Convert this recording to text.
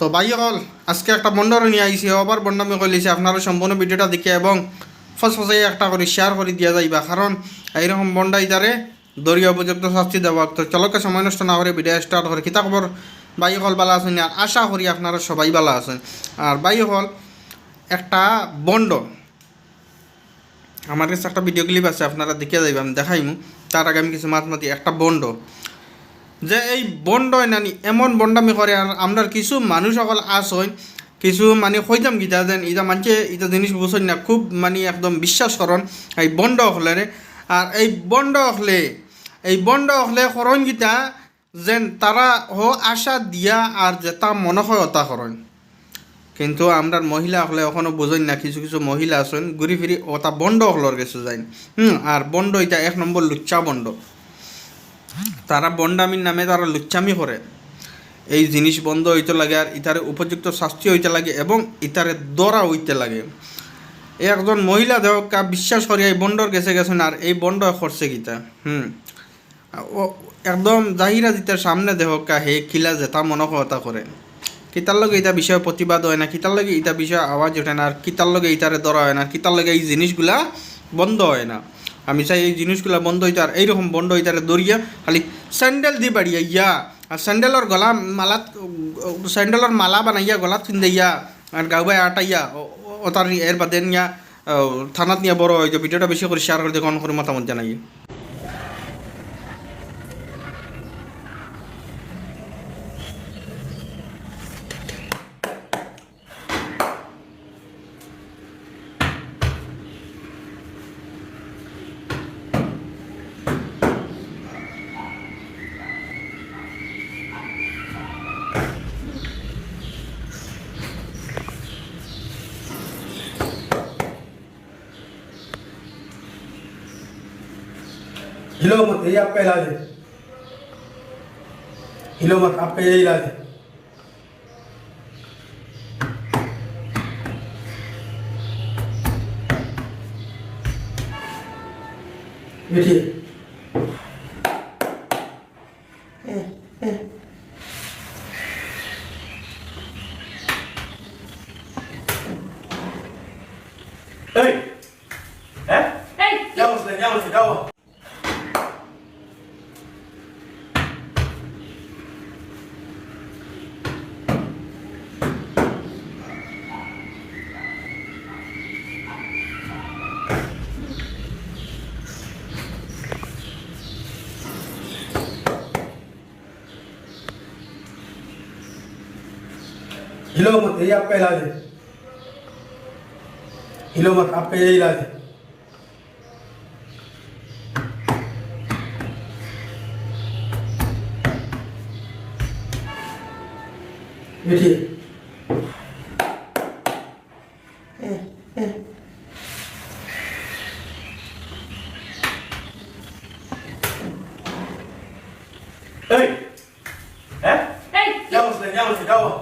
তো ভাই হল আজকে একটা বন্ডারও নিয়ে আইসি আবার বন্ডামি কইলিছে আপনারা সম্পূর্ণ ভিডিওটা দেখে এবং ফসফসাই একটা করে শেয়ার করে দিয়া যাইবা, কারণ এইরকম বন্ডা ইতারে দলীয় উপযুক্ত শাস্তি দেওয়া। তো চলকে সময় নষ্ট না করে ভিডিও স্টার্ট করে কিতা খবর ভাই হল ভালো আছেন, আর আশা করি আপনারা সবাই ভালো আছেন। আর ভাই হল একটা বন্ড আমার কাছে একটা ভিডিও ক্লিপ আছে, আপনারা দেখে যাইবা, আমি দেখাইমু। তার আগে আমি কিছু মাতি একটা বন্ড যে এই বন্ড নানি এমন বন্ডামি করে। আর আমরা কিছু মানুষ সকল আস হয় কিছু মানে হইতাম গীতা যেন ইটা মানছে ইটা জিনিস বুঝেন না, খুব মানে একদম বিশ্বাস করন এই বন্ড হলে। আর এই বন্ড হলে করণ গীতা যেন তারা আশা দিয়া আর যেটা মনে হয় অতা করেন। কিন্তু আমরা মহিলা হলে এখনও বোঝেন না, কিছু কিছু মহিলা আছেন ঘুরি ফিরি ওটা বন্ড হলর গেছে যাইন। আর বন্ড এটা এক নম্বর লুচ্চা বন্ড। তারা বন্ডামির নামে তারা লুচ্চামি করে। এই জিনিস বন্ধ হইতে লাগে, আর ইতারে উপযুক্ত শাস্তি হইতে লাগে এবং ইতারে দরা হইতে লাগে। একজন মহিলা দেহকা বিশ্বাস করি এই বন্ডর গেছেন, আর এই বন্ড করছে গীতা ও একদম জাহিরা জিতার সামনে দেহকা হে কিলা যেটা মনকতা করে। কিতার লগে এটা বিষয়ে প্রতিবাদ হয় না, কিতার লগে এটা বিষয়ে আওয়াজ ওঠে না, আর কিতার লগে ইতারে ধরা হয় না, কিতার লগে এই জিনিসগুলা বন্ধ হয় না। আমি চাই এই জিনিসগুলা বন্ধ হইতে, আর এইরকম বন্ধ হইতারে দরিয়া খালি স্যান্ডেল দিয়ে বাড়িয়া ইয়া আর স্যান্ডেলের মালা বানাইয়া গলাত কিনদাইয়া আর গাউবাই আটাইয়া ও তার এর বাদে নিয়া থানাত নিয়ে বড় হয়েছে। ভিডিওটা বেশি করে শেয়ার করে দেখুন, করে মতামত জানাই। हिलो मत, यही आपका इलाज है। हिलो मत, आपका यही इलाज है। बैठिए। जाओ। हिलो मत, यही आपका इलाज है। हिलो मत, आपका यही इलाज है। बैठिए।